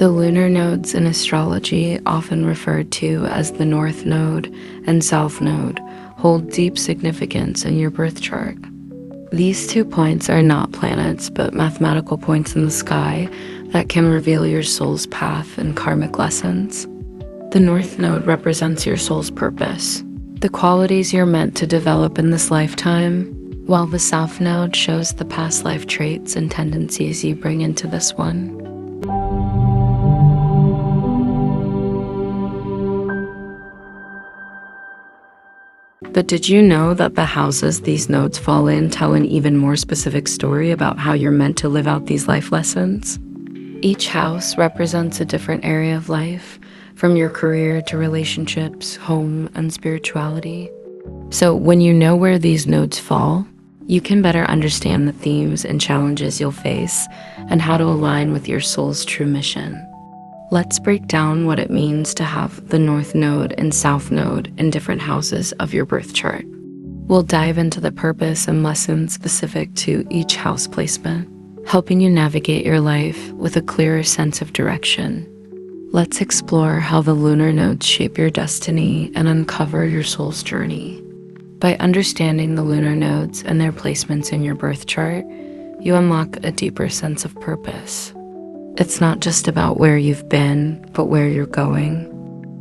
The lunar nodes in astrology, often referred to as the North Node and South Node, hold deep significance in your birth chart. These 2 points are not planets, but mathematical points in the sky that can reveal your soul's path and karmic lessons. The North Node represents your soul's purpose, the qualities you're meant to develop in this lifetime, while the South Node shows the past life traits and tendencies you bring into this one. But did you know that the houses these nodes fall in tell an even more specific story about how you're meant to live out these life lessons? Each house represents a different area of life, from your career to relationships, home, and spirituality. So when you know where these nodes fall, you can better understand the themes and challenges you'll face and how to align with your soul's true mission. Let's break down what it means to have the North Node and South Node in different houses of your birth chart. We'll dive into the purpose and lessons specific to each house placement, helping you navigate your life with a clearer sense of direction. Let's explore how the lunar nodes shape your destiny and uncover your soul's journey. By understanding the lunar nodes and their placements in your birth chart, you unlock a deeper sense of purpose. It's not just about where you've been, but where you're going.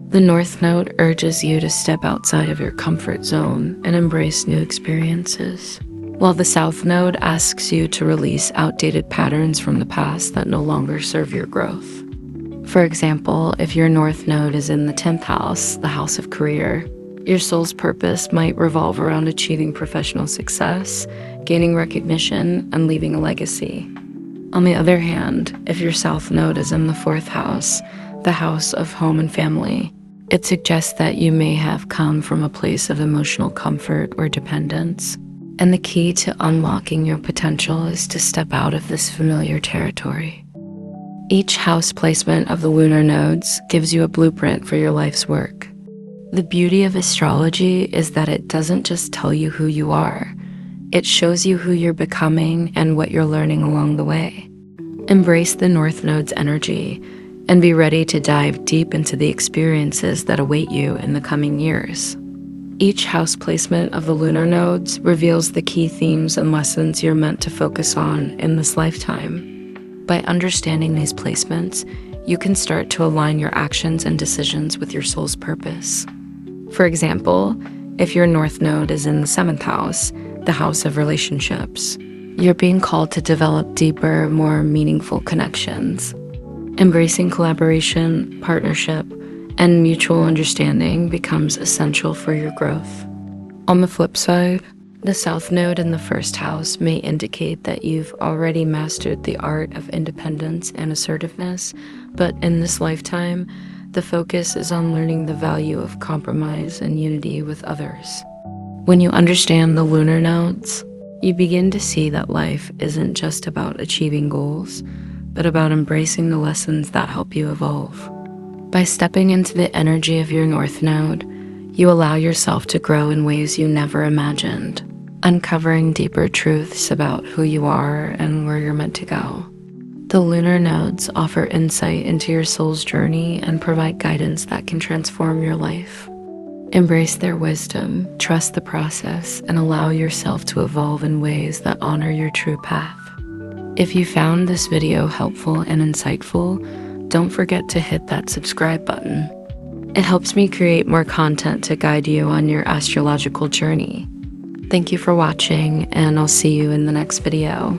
The North Node urges you to step outside of your comfort zone and embrace new experiences, while the South Node asks you to release outdated patterns from the past that no longer serve your growth. For example, if your North Node is in the 10th house, the house of career, your soul's purpose might revolve around achieving professional success, gaining recognition, and leaving a legacy. On the other hand, if your South Node is in the 4th house, the house of home and family, it suggests that you may have come from a place of emotional comfort or dependence. And the key to unlocking your potential is to step out of this familiar territory. Each house placement of the lunar nodes gives you a blueprint for your life's work. The beauty of astrology is that it doesn't just tell you who you are. It shows you who you're becoming and what you're learning along the way. Embrace the North Node's energy and be ready to dive deep into the experiences that await you in the coming years. Each house placement of the lunar nodes reveals the key themes and lessons you're meant to focus on in this lifetime. By understanding these placements, you can start to align your actions and decisions with your soul's purpose. For example, if your North Node is in the 7th house, the house of relationships, you're being called to develop deeper, more meaningful connections. Embracing collaboration, partnership, and mutual understanding becomes essential for your growth. On the flip side, the South Node in the 1st house may indicate that you've already mastered the art of independence and assertiveness, but in this lifetime, the focus is on learning the value of compromise and unity with others. When you understand the lunar nodes, you begin to see that life isn't just about achieving goals, but about embracing the lessons that help you evolve. By stepping into the energy of your North Node, you allow yourself to grow in ways you never imagined, uncovering deeper truths about who you are and where you're meant to go. The lunar nodes offer insight into your soul's journey and provide guidance that can transform your life. Embrace their wisdom, trust the process, and allow yourself to evolve in ways that honor your true path. If you found this video helpful and insightful, don't forget to hit that subscribe button. It helps me create more content to guide you on your astrological journey. Thank you for watching, and I'll see you in the next video.